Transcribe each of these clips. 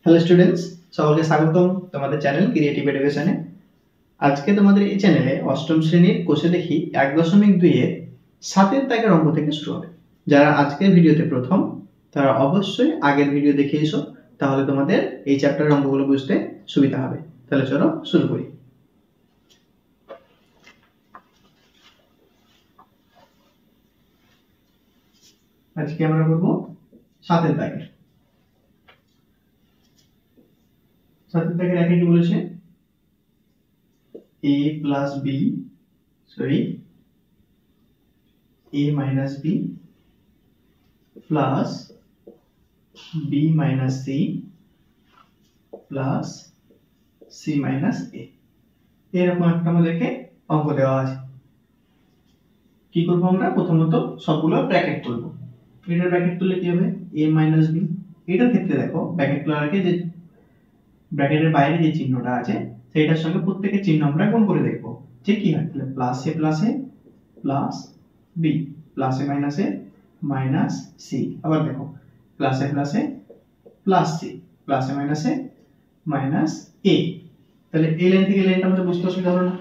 Hello students, সকলকে স্বাগতম তোমাদের চ্যানেল ক্রিয়েটিভ এডুকেশনে। আজকে তোমাদের এই চ্যানেলে অষ্টম শ্রেণীর কোষে দেখি 1.2 এর 7 দাগের অঙ্ক থেকে শুরু হবে। যারা আজকের ভিডিওতে প্রথম তারা অবশ্যই আগের ভিডিও দেখে এসো, তাহলে তোমাদের এই চ্যাপ্টারের অঙ্কগুলো বুঝতে সুবিধা হবে। তাহলে চলো শুরু করি। আজকে আমরা করব 7 দাগের। 7 দাগের আগে কি বলেছে? a plus b a minus b plus b minus c plus c minus a, এরকম একটা আমাদেরকে অঙ্ক দেওয়া আছে। কি করব আমরা? প্রথমত সবগুলো ব্র্যাকেট তুলব। এটার ব্র্যাকেট তুললে কি হবে? a minus b। এটার ক্ষেত্রে দেখো ব্র্যাকেট তোলার আগে যে ব্র্যাকেটের বাইরে যে চিহ্নটা আছে সেইটার সঙ্গে প্রত্যেকটা চিহ্ন আমরা গুণ করে দেখব যে কি হয়। তাহলে plus a plus b plus a minus c। আবার দেখো plus a plus c plus a minus a। তাহলে এই লাইন থেকে লাইনটা আমাদের বুঝতে অসুবিধা হলো না।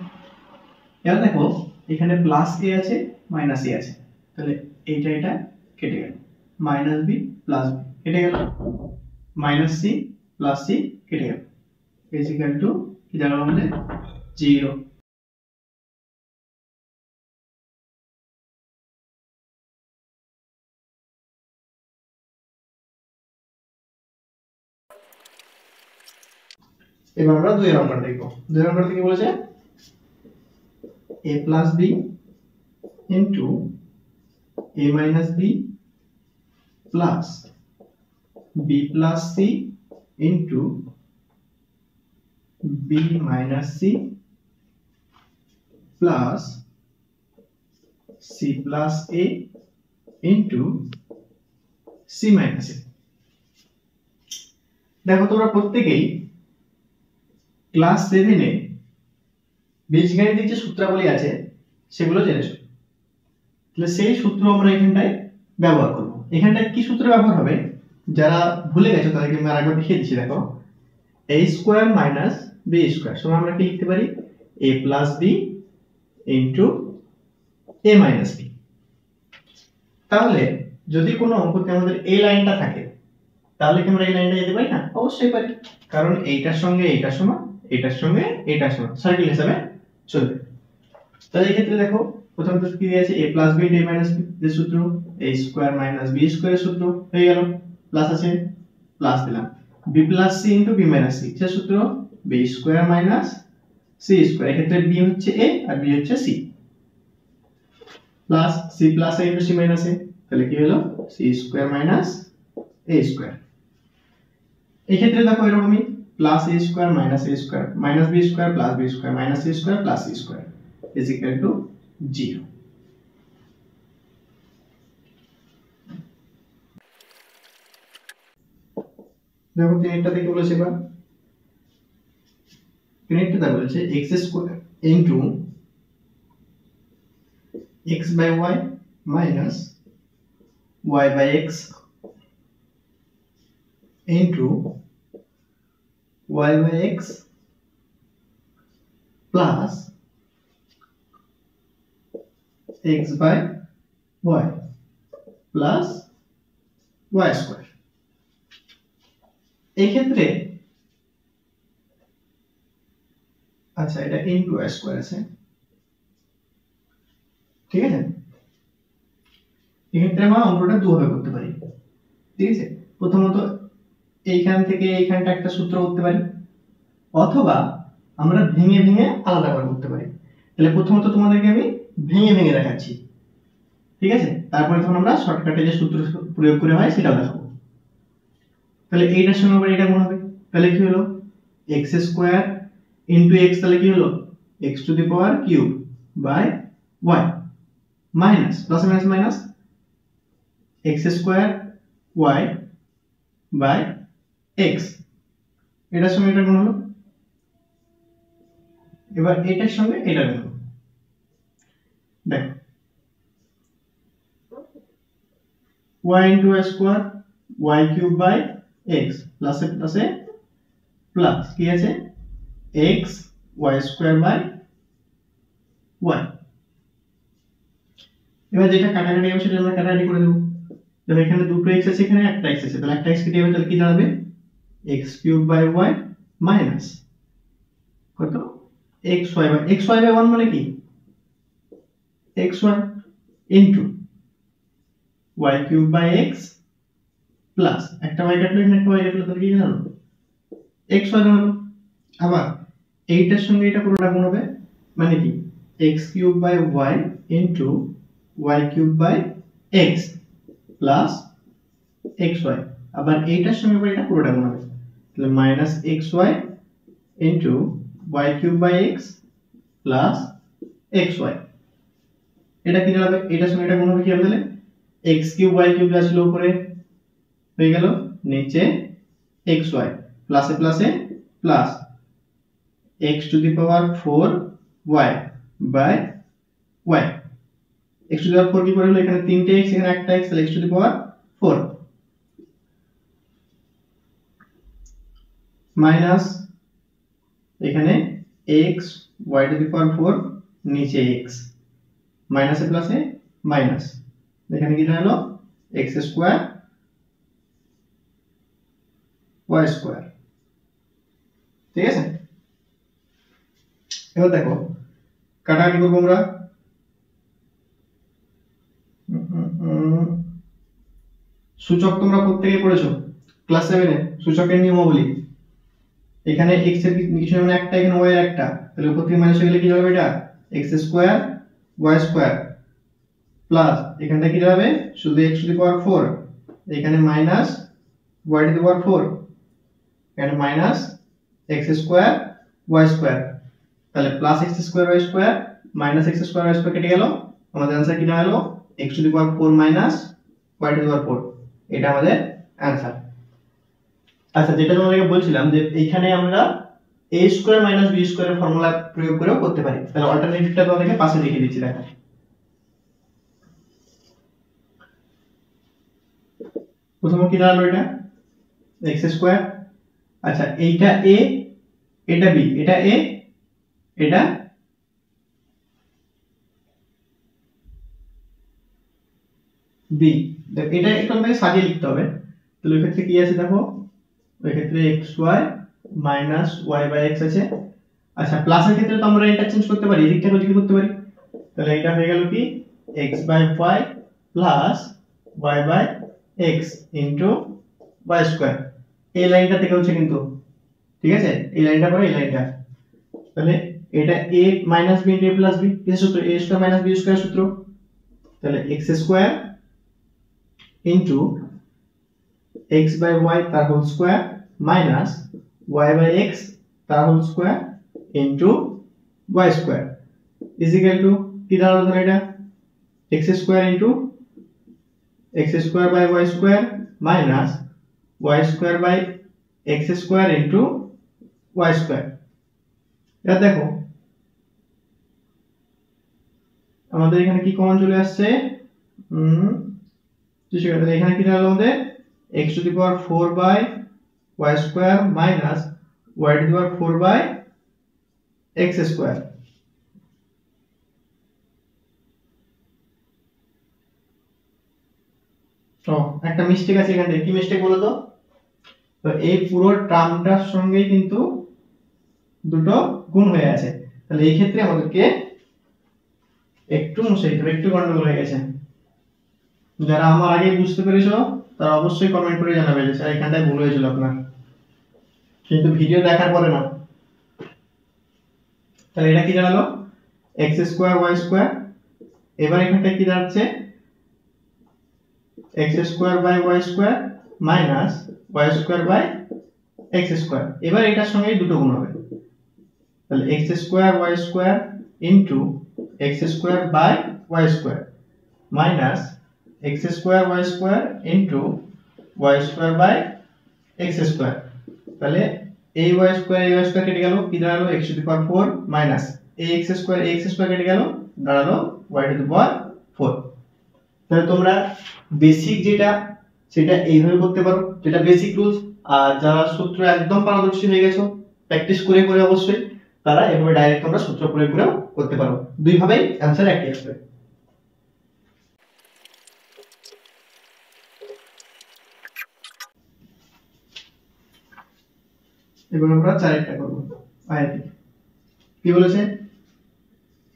এবার দেখো এখানে প্লাস a আছে মাইনাস a আছে, তাহলে এটা কেটে গেল, মাইনাস b প্লাস b কেটে গেল, মাইনাস c প্লাস c কেটে গেল, is equal to কি দাঁড়ালো আমাদের 0। এবার আমরা 2 নম্বর দেখব। 2 নম্বর থেকে বলেছে a plus b into a minus b plus b plus c into b minus c plus c plus a into c minus a। দেখো তোমরা প্রত্যেকেই ক্লাস 7 এ বীজগণিতের যে সূত্রাবলী আছে সেগুলো জেনেছো। তাহলে সেই সূত্র আমরা এখানটায় ব্যবহার করব। এখানটায় কি সূত্র ব্যবহার হবে? যারা ভুলে গেছো তাদেরকে আমি আরেকবার দেখিয়ে দিচ্ছি। দেখো a square minus b square সমান আমরা কি লিখতে পারি? a plus b into a minus b। তাহলে যদি কোনো অঙ্কতে আমাদের এই লাইনটা থাকে তাহলে কি আমরা এই লাইনটা যেতে পারি না? অবশ্যই পারি, কারণ এইটার সঙ্গে এইটা সমান, এইটার সঙ্গে এইটা সমান, সার্কেল হিসাবে চলবে। তাহলে এই ক্ষেত্রে দেখো প্রথমত কি দিয়েছে? a plus b into a minus b এর সূত্র a স্কয়ার মাইনাস b স্কয়ারের সূত্র হয়ে গেল, প্লাস আছে প্লাস দিলাম b plus c into b minus c এর সূত্র b square minus c square. এই ক্ষেত্রে b হচ্ছে a আর b হচ্ছে c plus c plus a into c minus a, তাহলে কি হলো? c square minus a square. এই ক্ষেত্রে দেখো এরকমই plus a square minus a square minus b square plus b square minus c square plus c square is equal to 0। দেখো তিনটা থেকে বলেছে, এবার তিনটা বলেছে x square into x by y minus y by x into y by x plus x by y plus y square. এই ক্ষেত্রে আচ্ছা এটা ইনটু y স্কয়ার আছে, ঠিক আছে? এই ক্ষেত্রে আমরা অঙ্কটা দুভাবে করতে পারি, ঠিক আছে? প্রথমত এইখান থেকে এইখানটা একটা সূত্র করতে পারি, অথবা আমরা ভেঙে ভেঙে আলাদা করে করতে পারি। তাহলে প্রথমত তোমাদেরকে আমি ভেঙে ভেঙে দেখাচ্ছি, ঠিক আছে? তারপরে তখন আমরা শর্টকাটে যে সূত্র প্রয়োগ করে হয় সেটাও দেখাবো। তাহলে এইটার সঙ্গে আবার এটা গুণ হবে, তাহলে কি হলো? x স্কয়ার ইনটু x, তাহলে কি হলো? x to the power cube by y minus plus minus minus x square y by x, এটার সঙ্গে এটা গুণ হলো, এবার এটার সঙ্গে এটা গুণ হলো। দেখো y into y square y cube by x plus a plus কি আছে x y square by y। এবার যেটা কাটাকাটি হবে সেটা আমরা কাটাকাটি করে দেব। তাহলে এখানে দুটো x আছে, এখানে একটা x আছে, তাহলে একটা x কেটে যাবে, তাহলে কি দাঁড়াবে x cube by y minus কত xy বাই xy বাই 1 মানে কি xy into y cube by x plus একটা y কাটলো, এখানে একটা y কাটলো, তাহলে কি জানো xy দাঁড়ালো। আবার এইটার সঙ্গে এটা পুরোটা গুণ হবে, মানে কি x cube by y into y cube by x plus xy। আবার এইটার সঙ্গে এটা পুরোটা গুণ হবে, তাহলে minus xy into y cube by x plus xy। এটা কি দাঁড়াবে, এটার সঙ্গে এটা গুণ হবে কি হবে, তাহলে x কিউব y কিউব যা ছিল উপরে হয়ে গেল নিচে xy প্লাসে প্লাসে plus x to the power 4y by y। x to the power 4 কি করে হলো, এখানে তিনটে x এখানে একটা x, তাহলে x to the power 4 minus এখানে x y to the power 4 নিচে x মাইনাসে প্লাসে মাইনাস, এখানে কি দাঁড়ালো x স্কয়ার y স্কয়ার। ঠিক আছে, এবার দেখো কাটাকাটি করবো আমরা। সূচক তোমরা প্রত্যেকেই পড়েছো ক্লাস 7 এ, সূচকের নিয়মাবলী। এখানে x এর কিছু মানে একটা, এখানে y এর একটা, তাহলে উপর থেকে মাইনাস হয়ে গেলে কি হবে, এটা x square y square plus এখানটা কি হবে শুধু x টু দি পাওয়ার 4, এখানে minus y to the power 4, এখানে minus x square y square, তাহলে plus x square y square minus x square y square কেটে গেল, আমাদের आंसर কি হলো x to the power 4 minus y to the power 4, এটা আমাদের आंसर। আচ্ছা, যেটা তোমাদেরকে বলছিলাম যে এইখানে আমরা a স্কয়ার মাইনাস b স্কয়ারের ফর্মুলা প্রয়োগ করেও করতে পারি, তাহলে অল্টারনেটিভটা তোমাদেরকে পাশে লিখে দিচ্ছি দেখো। প্রথমে কি দাঁড়ালো, এটা x স্কয়ার। আচ্ছা, এইটা a এটা b, এটা a এটা b, দেখো এটা একটু আমাকে সাজিয়ে লিখতে হবে। তাহলে এই ক্ষেত্রে কি আছে দেখো, এই ক্ষেত্রে xy minus y by x আছে। আচ্ছা, প্লাসের ক্ষেত্রে তো আমরা ইন্টারচেঞ্জ করতে পারি, এদিকটাকে যদি করতে পারি, তাহলে এটা হয়ে গেল কি x by y plus y by x into y square. এই লাইনটা থেকে হচ্ছে কিন্তু, ঠিক আছে, এই লাইনটা পরে এই লাইনটা, তাহলে এটা a minus b into a plus b, কিসের সূত্র, a square minus b square সূত্র। তাহলে x square into x by y তার whole square minus y by x তার whole square into y square is equal to কি দাঁড়ালো, ধরো এটা x square into x square by y square minus y square by x square into y square. এটা দেখো আমাদের এখানে কি কমন চলে আসছে, তাহলে এখানে কি দাঁড়ালো আমাদের x to the power 4 by y square minus y to the power 4 by x square. তো একটা মিস্টেক আছে এখানে, কি মিস্টেক বলো তো, তো এই পুরো টার্মটার সঙ্গে কিন্তু দুটো গুণ হয়ে আছে, তাহলে এই ক্ষেত্রে আমাদেরকে একটু মুছে দিতে হবে, একটু গন্ডগোল হয়ে গেছে। যারা আমার আগে বুঝতে পেরেছো তারা অবশ্যই কমেন্ট করে জানাবে যে স্যার এখানটায় ভুল হয়েছিল আপনার, কিন্তু ভিডিও দেখার পরে না। তাহলে এটা কি দাঁড়ালো x স্কয়ার y স্কয়ার, এবার এখানটা কি দাঁড়াচ্ছে x square by y square minus y square by x square. এবার এটার সঙ্গে দুটো গুণ হবে, তাহলে x square y square into x square by y square minus x square y square into y square by x square. তাহলে এই y square কেটে গেল, কি দাঁড়ালো x to the power 4 minus এই x স্কয়ার কেটে গেল, দাঁড়ালো y টু দি পাওয়ার 4। তাহলে তোমরা বেসিক যেটা সেটা এইভাবে করতে পারো, যেটা বেসিক রুলস। আর যারা সূত্র একদম পারদর্শী হয়ে গেছো, প্র্যাকটিস করে করে অবশ্যই, তারা এভাবে ডাইরেক্ট তোমরা সূত্র প্রয়োগ করেও করতে পারো। দুইভাবেই অ্যান্সার একই আসবে। এবার আমরা চারেরটা করব। আয়াতি কি বলেছে,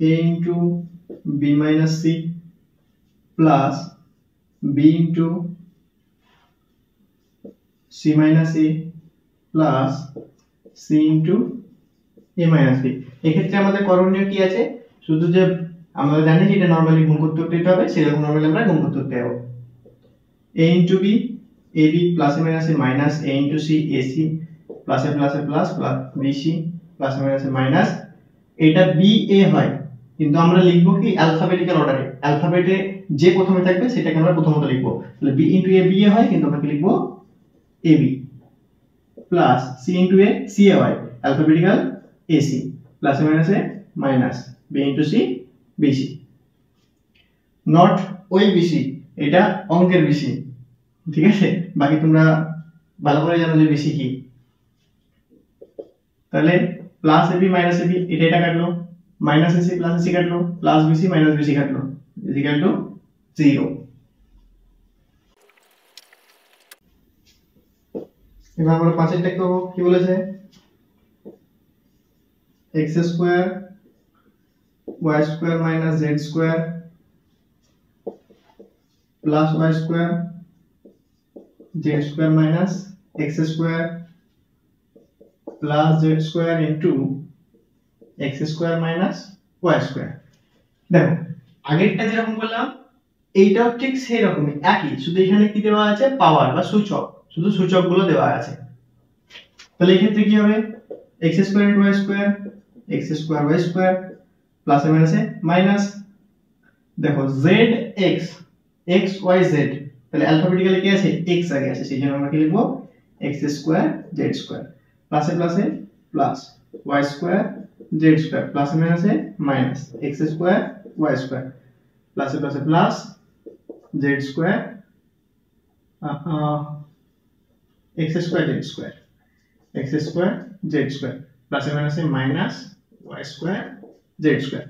a into b minus c plus b into c minus a plus c into a minus b। এক্ষেত্রে আমাদের করণীয় কি আছে, শুধু যে আমরা জানি যে এটা নরমালি গুণ করতে দিতে হবে, সেরকম নরমালি আমরা গুণ করতে দিতে হবে। a into b, ab plus a minus a minus a into c ac plus a plus a plus plus bc plus a minus a minus, এটা ba হয় কিন্তু আমরা লিখব কি অ্যালফাবেটিক্যাল অর্ডারে, অ্যালফাবেটে যে প্রথমে থাকবে সেটাকে আমরা প্রথমত লিখব। তাহলে b into a ba হয় কিন্তু আমরা কি লিখব ab plus c into a ca হয় alphabetical ac plus a minus a minus b into c bc, not ওই bc, এটা অঙ্কের bc, ঠিক আছে? বাকি তোমরা ভালো করে জানো যে bc কি। তাহলে প্লাস ab মাইনাস ab, এটা কাটলো, মাইনাস ac প্লাস ac কাটলো, প্লাস bc মাইনাস bc কাটলো, ইজ ইকুয়াল টু 0। এবার আমরা পাঁচেরটা করব। কি বলেছে, x square y square minus z square plus y square z square minus x square plus z square into x square minus y square. দেখো আগেরটা যেরকম বললাম এইটাও ঠিক সেই রকমই একই, শুধু এখানে কি দেওয়া আছে, পাওয়ার বা সূচক, শুধু সূচকগুলো দেওয়া আছে। তাহলে এই ক্ষেত্রে কি হবে, x square into y square x square y square plus এ মাইনাস এ মাইনাস, দেখো z x x y z, তাহলে অ্যালফাবেটিক্যালি কি আছে, x আগে আছে, সেইজন্য আমরা কি লিখব x square z square plus এ plus y square z square plus এ minus x square y square plus এ plus z square x square z square x square z square plus এ minus y square z square.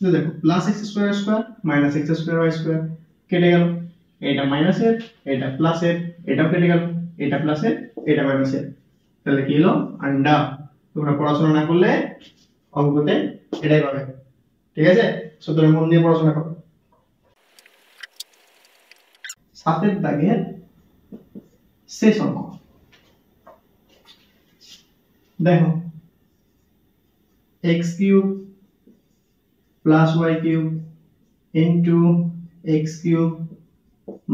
তো দেখো plus x square square minus x square y square কেটে গেল, এটা minus এর, এটা plus এর, এটাও কেটে গেল, এটা প্লাস এর, এটা মাইনাস এর, তাহলে কি হলো আন্ডা। তোমরা পড়াশোনা না করলে অঙ্কতে এটাই পাবে, ঠিক আছে? সুতরাং মন দিয়ে পড়াশোনা করো। সাতের দাগের শেষ অঙ্ক দেখো, x cube plus y cube into x cube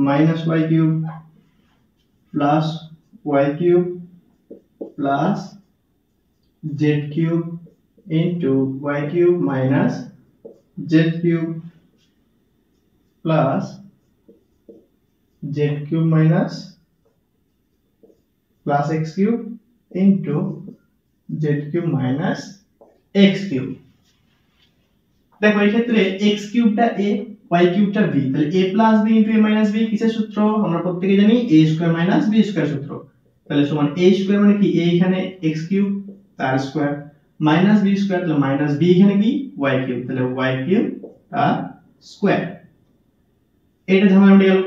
minus y cube plus y cube plus z cube into y cube minus z cube plus z cube minus plus x cube into z cube minus x cube. দেখো এই ক্ষেত্রে x কিউবটা a, y কিউবটা b, তাহলে a plus b into a minus b কিসের সূত্র আমরা প্রত্যেকে জানি, a square minus b square সূত্র। তাহলে সমান a স্কয়ার মানে কি, a এখানে x কিউব তার স্কয়ার মাইনাস b স্কয়ার, তাহলে মাইনাস b এখানে কি y কিউব, তাহলে y কিউব তার স্কয়ার। এটা ঝামেলা উঠে গেল।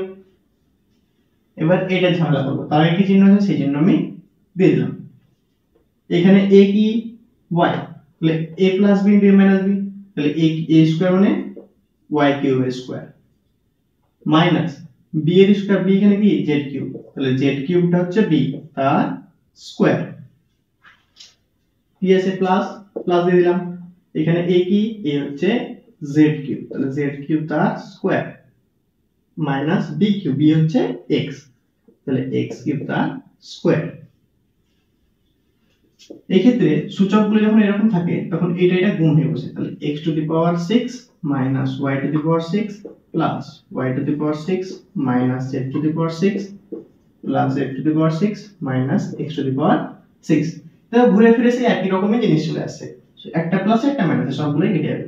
এবার এটা ঝামেলা করব, তার আগে কি চিহ্ন আছে সেই জন্য আমি দিয়ে দিলাম। এখানে a কি y, তাহলে a plus b into a minus b, তাহলে a স্কয়ার মানে y কিউব এর স্কয়ার মাইনাস b এর স্কয়ার, b এখানে কি z কিউব, তাহলে z কিউবটা হচ্ছে b তার স্কয়ার, কি আছে প্লাস প্লাস দিয়ে দিলাম। এখানে a কি, a হচ্ছে z কিউব, তাহলে z কিউব তার square minus b cube, b হচ্ছে x, তাহলে x কিউব তার স্কয়ার। এই ক্ষেত্রে সূচকগুলো যখন এরকম থাকে তখন এটা গুণ হয়ে বসে, তাহলে x to the power 6 minus y to the power 6 plus y to the power 6 minus z to the power 6 plus z to the power 6 minus x to the power 6। তো ঘুরে ফিরে সেই একই রকমের জিনিস চলে আসছে, একটা প্লাস একটা মাইনাস সবগুলোই কেটে যাবে,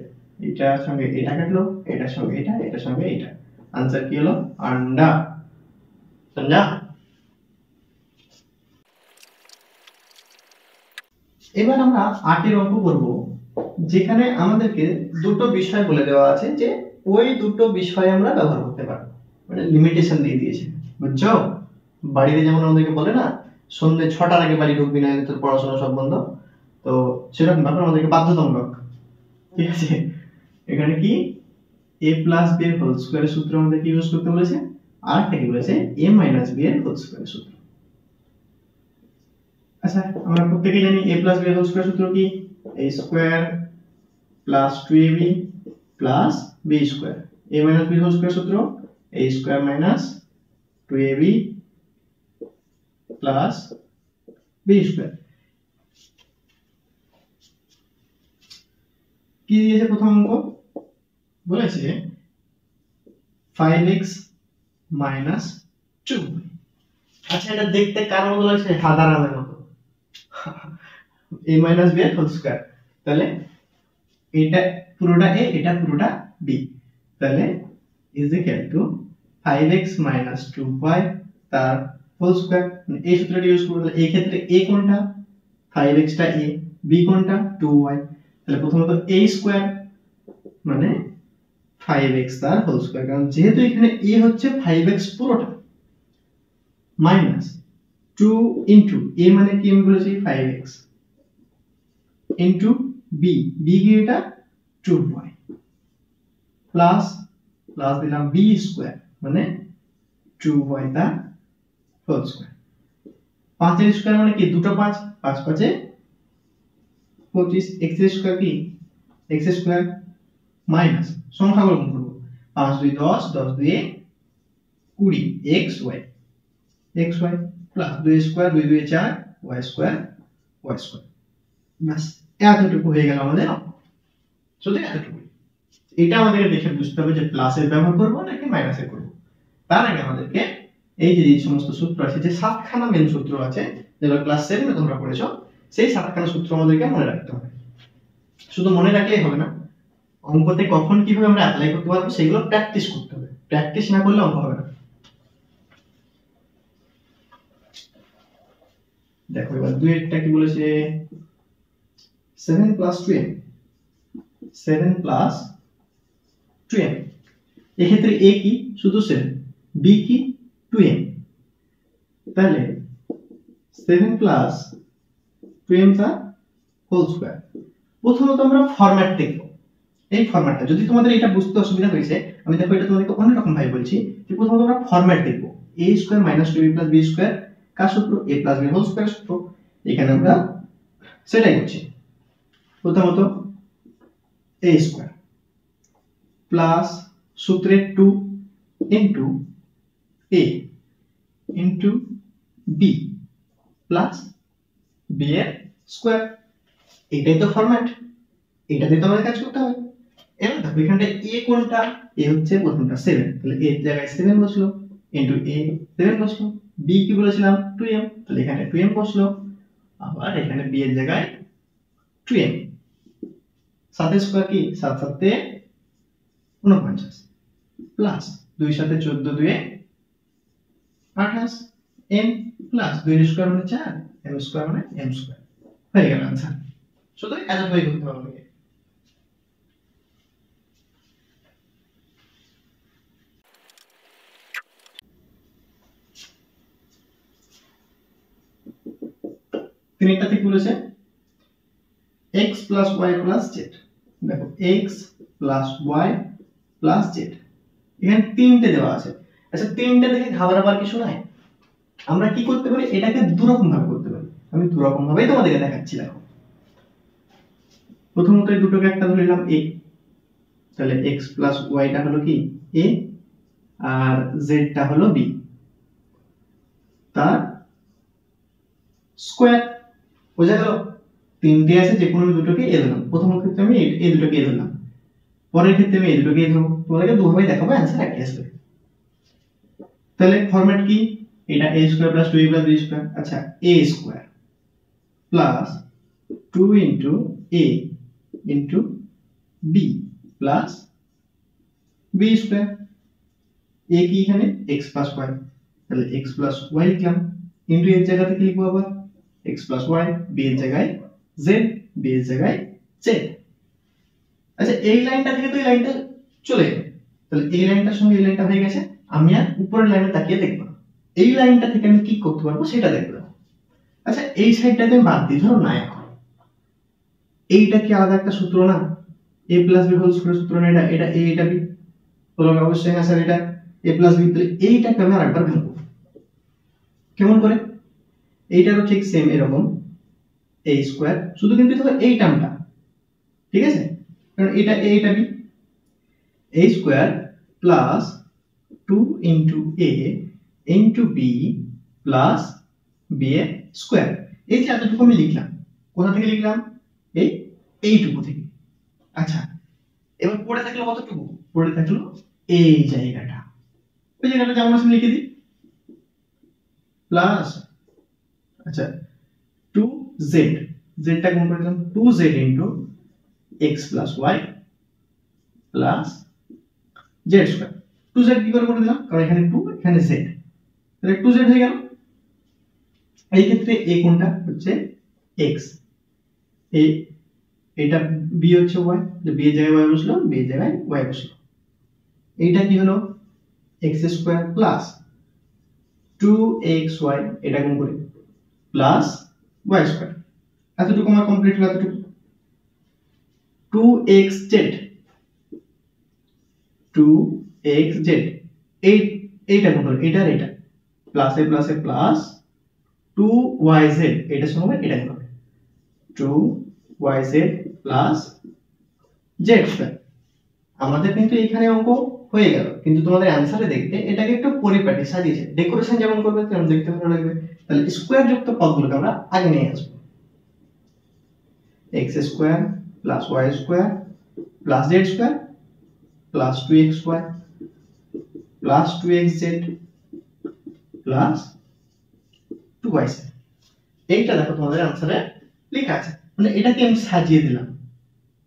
এটার সঙ্গে এটা কাটলো, এটার সঙ্গে এটা, এটার সঙ্গে এটা, आंसर কি হলো আন্ডা। समझा? এবার আমরা 8 এর অঙ্ক করব, যেখানে আমাদেরকে দুটো বিষয় বলে দেওয়া আছে যে ওই দুটো বিষয় আমরা ব্যবহার করতে পারবো, মানে লিমিটেশন দিয়ে দিয়েছে, বুঝছো? বাড়িতে যেমন আমাদেরকে বলে না সন্ধ্যে 6টার আগে বাড়ি ঢুকবি না, তোর পড়াশোনা সব বন্ধ, তো সেরকম ব্যাপার আমাদেরকে বাধ্যতামূলক, ঠিক আছে? এখানে কি a প্লাস b এর হোল স্কয়ারের সূত্র আমাদেরকে ইউজ করতে বলেছে, আর একটা কি বলেছে a মাইনাস b এর হোল স্কয়ারের সূত্র। আচ্ছা, আমরা প্রত্যেকেই জানি a প্লাস b এর হোল স্কয়ার সূত্র কি, a square plus 2ab plus b square. a minus b এর হোল স্কয়ার সূত্র a square minus 2ab plus b square. কি দিয়েছে প্রথম অঙ্ক? বলেছে 5x মাইনাস 2। আচ্ছা, এটা দেখতে কার মতো লাগছে? হাদারামের মতো, a মাইনাস b এর হোল স্কয়ার। তাহলে এটা পুরোটা a, এটা পুরোটা b, তাহলে is equal two 5x minus 2y তার হোল স্কয়ার। এই সূত্রটা ইউজ করব। এই ক্ষেত্রে a কোনটা? 5x টা a, b কোনটা? 2y। তাহলে প্রথমত a স্কয়ার মানে 5x তার হোল স্কয়ার, কারণ যেহেতু এখানে a হচ্ছে 5x পুরোটা, মাইনাস 2 ইনটু a মানে কি আমি বলেছি 5x ইনটু b, b কি এটা 2y, প্লাস প্লাস দিলাম b স্কয়ার মানে 2y তার হোল স্কয়ার। 5 এর স্কয়ার মানে কি দুটো 5, 5 5 এ 25, x এর স্কয়ার কি x স্কয়ার মাইনাস সংখ্যাগুলো গুণ করব, 5 2 10, 10 2 20, xy xy plus 2 square 2 2 4, y square y square. বাস এতটুকু হয়ে গেল আমাদের। শুধু এতটুকু, এটা আমাদেরকে দেখে বুঝতে হবে যে প্লাসের ব্যবহার করব নাকি মাইনাসের করব। তার আগে আমাদেরকে এই যে সমস্ত সূত্র আছে, যে 7খানা মেন সূত্র আছে যেগুলো ক্লাস 7 এ তোমরা পড়েছো, সেই 7খানা সূত্র আমাদেরকে মনে রাখতে হবে। শুধু মনে রাখলেই হবে না, অঙ্কতে কখন কিভাবে আমরা অ্যাপ্লাই করতে পারবো সেগুলো প্র্যাকটিস করতে হবে। প্র্যাকটিস না করলে অঙ্ক হবে না। দেখো এবার দুইটা কি বলেছে 7 প্লাস 2m, 7 প্লাস 2m। এক্ষেত্রে a কি শুধু 7, b কি 2m, তাহলে 7 প্লাস 2m টা হোল স্কয়ার। প্রথমত আমরা ফরম্যাট দেখব। এই ফরম্যাটটা যদি তোমাদের এটা বুঝতে অসুবিধা হয়েছে, আমি দেখো এটা তোমাদেরকে অন্য রকম ভাবে বলছি, যে প্রথমত আমরা ফরম্যাট দেখব। a square minus 2b plus b square কার সূত্র? a plus b whole square সূত্র। এখানে আমরা সেটাই করছি। প্রথমত a স্কয়ার প্লাস সূত্রে 2 into a into b plus b এর স্কয়ার। এটাই তো ফরম্যাট, এটাতে তো আমাদের কাজ করতে হবে। এবার দেখো এখানটা a কোনটা? a হচ্ছে প্রথমটা 7, তাহলে a এর জায়গায় 7 বসলো ইনটু a 7 বসলো। b কি বলেছিলাম 2m, তাহলে এখানে 2m বসলো। আবার এখানে b এর জায়গায় 2m, 7 স্কয়ার কি 7 7 এ 49 প্লাস 2 7 14 2 এ 28 m প্লাস 2 এর স্কয়ার মানে 4, m স্কয়ার মানে m স্কয়ার। হয়ে গেল आंसर। শুধু এতটুকুই করতে হবে আমাকে। তিনটা থেকে বলেছে x plus y plus z। দেখো x plus y plus z, এখানে তিনটে দেওয়া আছে। আচ্ছা, তিনটে দেখে ঘাবড়াবার কিছু নাই। আমরা কি করতে পারি, এটাকে দুরকম ভাবে করতে পারি। আমি দুরকম ভাবেই তোমাদেরকে দেখাচ্ছি। দেখো প্রথমত এই দুটোকে একটা ধরে নিলাম a, তাহলে x plus y টা হলো কি a আর z টা হলো b, তার স্কয়ার। বোঝা গেল? তিনটে আছে, যে কোনো দুটোকে a ধরলাম। প্রথম ক্ষেত্রে আমি এই দুটোকে a ধরলাম, পরের ক্ষেত্রে আমি এই দুটোকে a ধরব। তোমাদেরকে দুভাবেই দেখাবো, आंसर একই আসবে। তাহলে ফরম্যাট কি? এটা a square plus 2a plus b square. আচ্ছা, a square plus 2 into a into b plus b square. a কি এখানে x প্লাস y, তাহলে x প্লাস ওয়াই লিখলাম, ইন্টু এর জায়গা থেকে লিখবো আবার x প্লাস ওয়াই, বি এর জায়গায় z, বি এর জায়গায় z। আচ্ছা এই লাইনটা থেকে তো এই লাইনটা চলে গেল, তাহলে এই লাইনটার সঙ্গে এই লাইনটা হয়ে গেছে। আমি আর উপরের লাইনে তাকিয়ে দেখব না, এই লাইনটা থেকে আমি কি করতে পারবো সেটা দেখব। আচ্ছা এই সাইডটাতে আমি বাদ দিই, ধরো না এখন এইটা কি আলাদা একটা সূত্র না, a plus b whole square সূত্র না, এটা a এটা b, বলবে অবশ্যই হ্যাঁ স্যার এটা a প্লাস বি। তাহলে এইটাকে আমি আরেকবার ভাঙবো, কেমন করে? এইটারও ঠিক সেম এরকম a স্কয়ার, শুধু কিন্তু দেখো এই টার্মটা, ঠিক আছে, কারণ এটা a এটা b, a square plus 2 into a into b plus b এর স্কয়ার। এই যে এতটুকু আমি লিখলাম, কোথা থেকে লিখলাম? এইটুকু থেকে। আচ্ছা এবার পড়ে থাকলো কতটুকু? পড়ে থাকলো এই জায়গাটা, ওই জায়গাটা যেমন আছে লিখে দিই, প্লাস আচ্ছা 2z, জেডটা গুণ করে দিলাম 2z into x plus y plus z square. 2z কি করে দিলাম, কারণ এখানে 2 এখানে z, তাহলে 2z হয়ে গেল। এই ক্ষেত্রে a কোনটা হচ্ছে x, এটা b হচ্ছে y, তাহলে b এর জায়গায় y বসলো, b এর জায়গায় y বসলো। এইটা কি হলো x স্কয়ার প্লাস 2xy, এটা গুণ করে প্লাস y স্কয়ার। এতটুকু আমার কমপ্লিট হলো, এতটুকু 2xz, 2xz এইটা গুণ করে এটা আর এটা, প্লাসে প্লাসে প্লাস 2yz, এটা সমান এটা গুণ হবে 2yz প্লাস z স্কয়ার। আমাদের কিন্তু এখানে অঙ্ক হয়ে গেল, কিন্তু তোমাদের অ্যানসারে দেখতে এটাকে একটু পরিপাটি সাজিয়েছে, ডেকোরেশন যেমন করবে তেমন দেখতে ভালো লাগবে। তাহলে স্কয়ার যুক্ত পদগুলোকে আমরা আগে নিয়ে আসবো, x square plus y square plus z square plus 2xy plus 2xz plus 2yz। এইটা দেখো তোমাদের অ্যানসারে লেখা আছে, মানে এটাকে আমি সাজিয়ে দিলাম,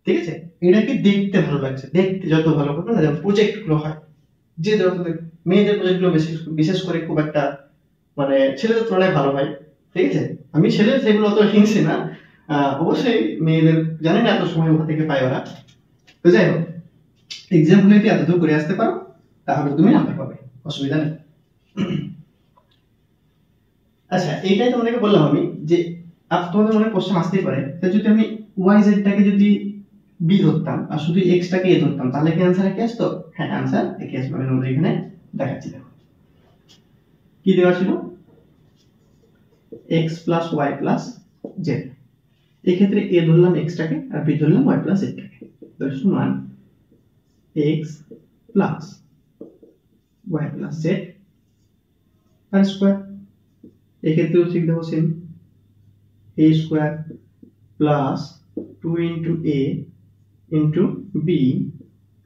ঠিক আছে। এটাকে দেখতে ভালো লাগছে, দেখতে যত ভালো করবে না, যেমন প্রজেক্ট গুলো হয়, যে যত মেয়েদের প্রজেক্ট গুলো বিশেষ করে খুব একটা মানে ছেলেদের তুলনায় ভালো হয়, ঠিক আছে। আমি ছেলে সেগুলো অত হিংসি না, অবশ্যই মেয়েদের জানি না এত সময় ওখান থেকে পায় ওরা। তো যাই হোক, এক্সাম হলে যদি এতদূর করে আসতে পারো তাহলে তুমি নাম্বার পাবে, অসুবিধা নেই। আচ্ছা এইটাই তোমাদেরকে বললাম আমি, যে তোমাদের মনে কোশ্চেন আসতেই পারে, যদি আমি ওয়াই জেড টাকে যদি বি ধরতাম আর শুধু এক্স টাকে এ ধরতাম, তাহলে কি অ্যানসার একই আসতো? হ্যাঁ অ্যানসার একই আসবে। আমি তোমাদের এখানে দেখাচ্ছি, দেখো কি দেওয়া ছিল, x plus y plus z. এই ক্ষেত্রে এ ধরলাম এক্স টাকে আর বি ধরলাম ওয়াই প্লাস জেড টাকে, তাহলে সমান x plus y plus z তার স্কয়ার। এই ক্ষেত্রেও ঠিক দেখো same, a square plus 2 into a into b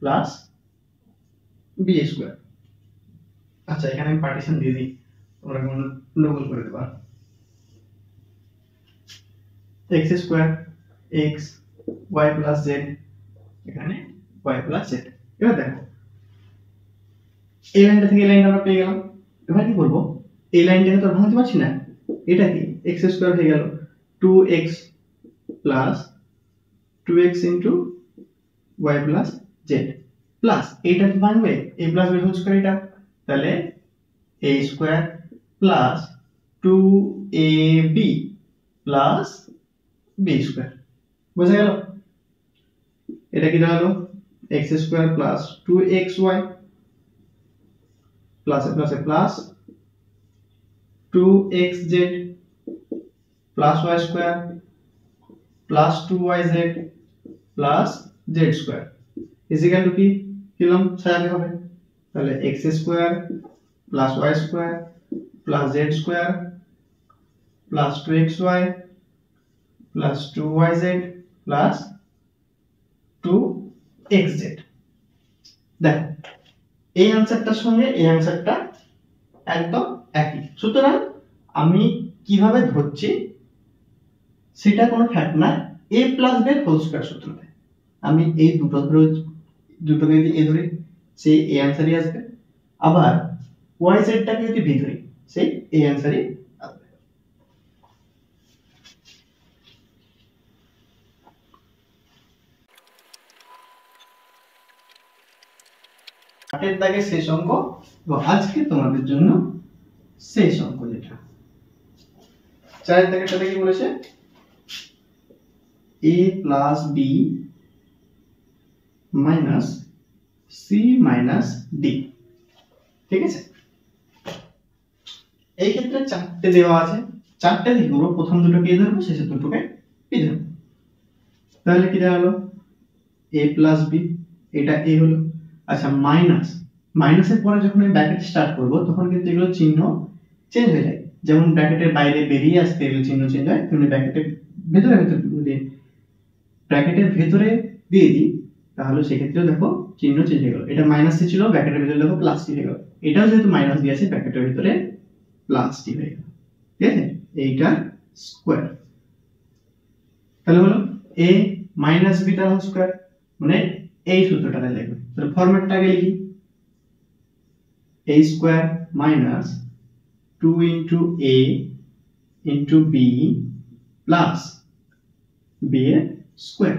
plus b square. আচ্ছা এখানে আমি পার্টিশন দিয়ে দিই, তোমরা গন্ডগোল করে দেবা। x square x y plus z, এখানে y প্লাস z। এবার দেখো এই লাইনটা থেকে এই লাইনটা আমরা পেয়ে গেলাম। এবার কি করব, এই লাইনটাকে তো ভাঙতে পারছি না, এটা কি x স্কয়ার হয়ে গেল 2x plus 2x into y plus z plus এইটা কি ভাঙবে a plus b whole square, এটা তাহলে a square plus 2ab plus b square. বুঝা গেল? এটা কি দাঁড়ালো x square plus 2xy plus plus plus 2xz plus y square plus 2yz plus z square equal to কি কিলাম সাজাতে হবে, তাহলে x square plus y square plus z square plus 2xy plus 2yz plus 2xz। দেখো এই অ্যানসারটার সঙ্গে এই অ্যানসারটা একদম একই, সুতরাং আমি কিভাবে ধরছি সেটা কোনো ফ্যাক্ট না, a plus b whole square সূত্রতে আমি এই দুটোকে যদি a ধরি সেই a অ্যানসারই আসবে। আবার yz টাকে যদি b ধরি সেই এই অ্যান্সারই আসবে। আটের দাগে শেষ অঙ্ক এবং আজকে তোমাদের জন্য শেষ অঙ্ক যেটা 4 দাগেরটা কি বলেছে a plus b minus c minus d, ঠিক আছে। এই ক্ষেত্রে চারটে দেওয়া আছে, চারটে লিখবো, প্রথম দুটোকে এ ধরবো, শেষের দুটোকে বি ধরবো। তাহলে কি দাঁড়ালো a plus b, এটা a হলো। আচ্ছা মাইনাস, মাইনাসের পরে যখন আমি ব্র্যাকেট স্টার্ট করব তখন কিন্তু এগুলো চিহ্ন চেঞ্জ হয়ে যায়। যেমন ব্র্যাকেটের বাইরে বেরিয়ে আসতে এগুলো চিহ্ন চেঞ্জ হয়, তেমনি ব্র্যাকেটের ভেতরে ব্র্যাকেটের ভেতরে দিয়ে দিই তাহলে সেক্ষেত্রেও দেখো চিহ্ন চেঞ্জ হয়ে গেল। এটা মাইনাস সি ছিল, ব্র্যাকেটের ভিতরে দেখো প্লাস টি হয়ে গেল। এটাও যেহেতু মাইনাস দিয়ে আছে ব্র্যাকেটের ভিতরে প্লাস টি হয়ে গেল, ঠিক আছে। এইটা স্কয়ার, তাহলে হলো a মাইনাস b তার হোল স্কয়ার, মানে এই সূত্রটাতে লিখবে। তাহলে ফরম্যাটটা আগে লিখি, a square minus 2 into a into b plus b এর স্কয়ার।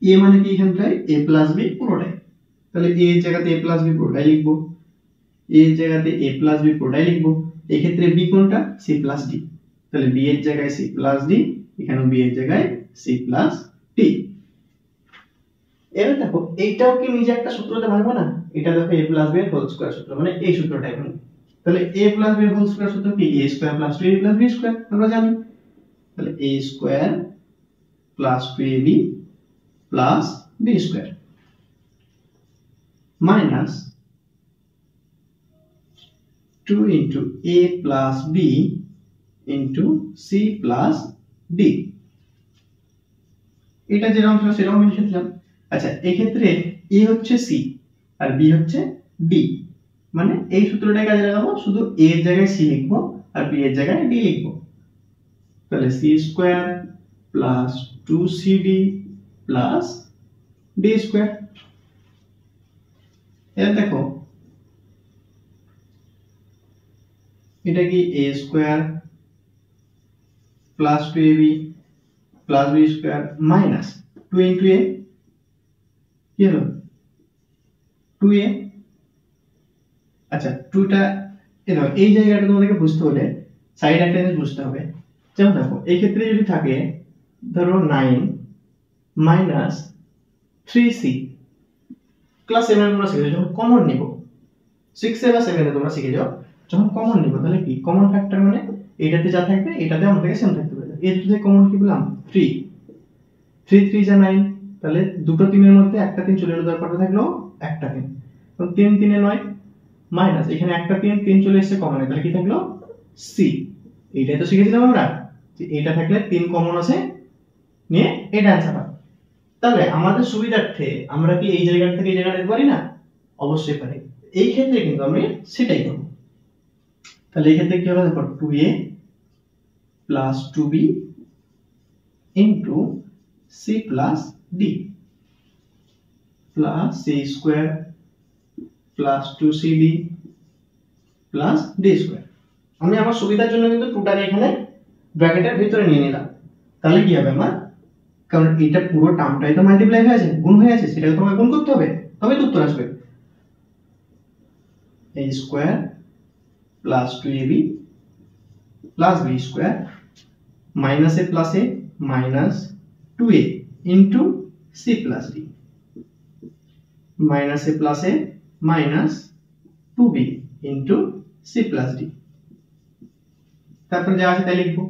a মানে কি এখানটায় a প্লাস b পুরোটাই, তাহলে a এর জায়গাতে a প্লাস b পুরোটাই লিখবো, a এর জায়গাতে a প্লাস b পুরোটাই লিখবো। এই ক্ষেত্রে b কোনটা c প্লাস d, তাহলে b এর জায়গায় c প্লাস d, এখানে b এর জায়গায় c প্লাস d। এবার দেখো এইটাও কি নিজে একটা সূত্রতে ভাঙবে না, এটা দেখো a প্লাস b এর হোল স্কয়ার সূত্র, মানে এই সূত্রটাই ভাঙবে। তাহলে a প্লাস b এর হোল স্কয়ার সূত্র কি a square plus 2ab plus b square, আমরা জানি। তাহলে a square plus 2ab plus b square minus 2 into a plus b into c plus d, এটা যেরকম ছিল সেরকম লিখেছিলাম। আচ্ছা এই ক্ষেত্রে a হচ্ছে c আর b হচ্ছে d, মানে এই সূত্রটাই কাজে লাগাবো, শুধু a এর জায়গায় c লিখবো আর b এর জায়গায় d লিখবো। তাহলে c square plus 2cd plus d square. এবার দেখো এটা কি a square plus 2ab plus b square minus 2 into a, কি হলো 2a। আচ্ছা 2টা দেখো এই জায়গাটা তোমাদেরকে বুঝতে হলে সাইড একটা জিনিস বুঝতে হবে। যেমন দেখো এই ক্ষেত্রে যদি থাকে ধরো 9 মাইনাস 3c, ক্লাস 7 এ তোমরা শিখেছো যখন কমন নিব, 6 এ বা 7 এ তোমরা শিখে যাও যখন কমন নিব, তাহলে কি কমন ফ্যাক্টর মানে এটাতে যা থাকবে এটাতে আমাদেরকে সেম থাকতে হবে। এর থেকে কমন কি বললাম 3, 3 3 যা 9, তাহলে দুটো 3 এর মধ্যে একটা 3 চলে এলো, তার কত থাকলো একটা 3, তো 3 3 এ 9 মাইনাস এখানে একটা 3 3 চলে এসেছে কমনে, তাহলে কি থাকলো c। এইটাই তো শিখেছিলাম আমরা যে এটা থাকলে 3 কমন আছে নিয়ে এটা অ্যানসার হবে। তাহলে আমাদের সুবিধার্থে আমরা কি এই জায়গা থেকে এই জায়গা নিতে পারি না? অবশ্যই পারি। এই ক্ষেত্রে কিন্তু আমি সেটাই করব। তাহলে এই ক্ষেত্রে কি হবে দেখো 2a plus 2b into c plus d plus c square plus 2cd plus d square. আমি আমার সুবিধার জন্য কিন্তু 2টাকে এখানে ব্র্যাকেটের ভিতরে নিয়ে নিলাম। তাহলে কি হবে আমার, কারণ এটা পুরো টার্মটাই তো মাল্টিপ্লাই হয়ে আছে, গুণ হয়ে আছে, সেটাকে তোমাকে গুণ করতে হবে তবেই তো উত্তর আসবে। a square plus 2ab plus b square minus a plus a minus 2a into c plus d minus a plus a minus 2b into c plus d। তারপর যা আছে তাই লিখবো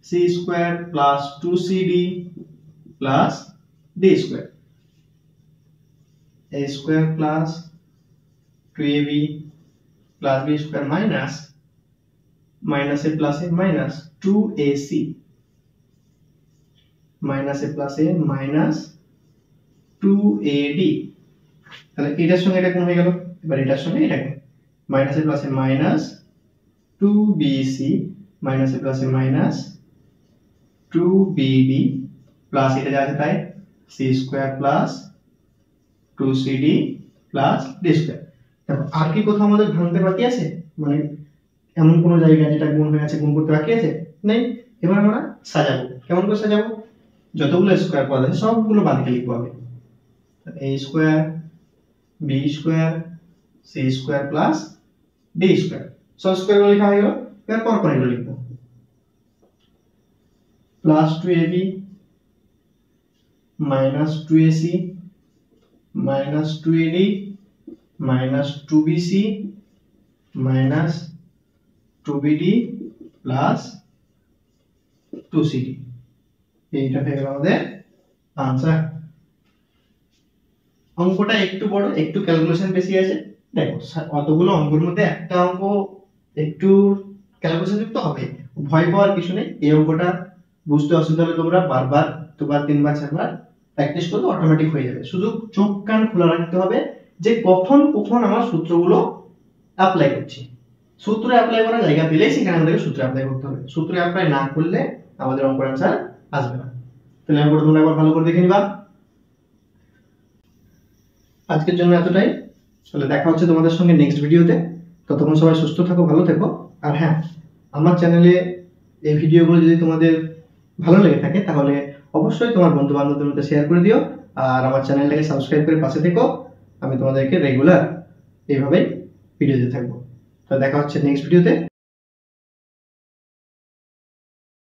c square plus 2cd plus d square, a square plus 2ab plus b square minus minus a plus a minus 2ac minus a plus a minus 2ad। তাহলে এটার সঙ্গে এটা গুণ হয়ে গেল, এবার এটার সঙ্গে এটা গুণ, minus a plus a minus 2bc minus a plus a minus 2bb plus এটা যা আছে তাই c square plus 2cd plus d square. তারপর আর কি কোথাও আমাদের ভাঙতে বাকি আছে, মানে এমন কোনো জায়গা যেটা গুণ হয়ে আছে, গুণ করতে বাকি আছে? নেই। এবার আমরা সাজাবো। কেমন করে সাজাবো? যতগুলো স্কোয়ার পাওয়া যায় সবগুলো বাদিকে লিখবো আগে। a square, b square, c square plus d square, সব স্কোয়ার গুলো লেখা হয়ে গেল। এবার পরপর এগুলো লিখবো। Plus 2ab minus 2ac minus 2ad minus 2bc minus 2bd plus 2cd। এইটা হয়ে গেল আমাদের আনসার। অঙ্কটা একটু বড়, একটু ক্যালকুলেশন বেশি আছে। দেখো অতগুলো অঙ্কের মধ্যে একটা অঙ্ক একটু ক্যালকুলেশন যুক্ত হবে, ভয় পাওয়ার কিছু নেই। এই অঙ্কটা বুঝতে অসুবিধা হলে তোমরা বারবার, দুবার, তিনবার, চারবার প্র্যাকটিস করলে অটোমেটিক হয়ে যাবে। শুধু চোখ কান খোলা রাখতে হবে যে কখন কখন আমার সূত্রগুলো অ্যাপ্লাই করছি। সূত্র অ্যাপ্লাই করার জায়গা পেলেই সেখানে আমাদেরকে সূত্র অ্যাপ্লাই করতে হবে। সূত্র অ্যাপ্লাই না করলে আমাদের অঙ্কের আনসার আসবে না। তাহলে অঙ্কটা তোমরা একবার ভালো করে দেখে নিবা। আজকের জন্য এতটাই। তাহলে দেখা হচ্ছে তোমাদের সঙ্গে নেক্সট ভিডিওতে। ততক্ষণ সবাই সুস্থ থাকো, ভালো থেকো। আর হ্যাঁ, আমার চ্যানেলে এই ভিডিওগুলো যদি তোমাদের ভালো লেগে থাকে তাহলে অবশ্যই তোমার বন্ধু বান্ধবদের মধ্যে শেয়ার করে দিও। আর আমার চ্যানেলটাকে সাবস্ক্রাইব করে পাশে থেকো। আমি তোমাদেরকে রেগুলার এইভাবেই ভিডিও দিতে থাকবো। তো দেখা হচ্ছে নেক্সট ভিডিওতে।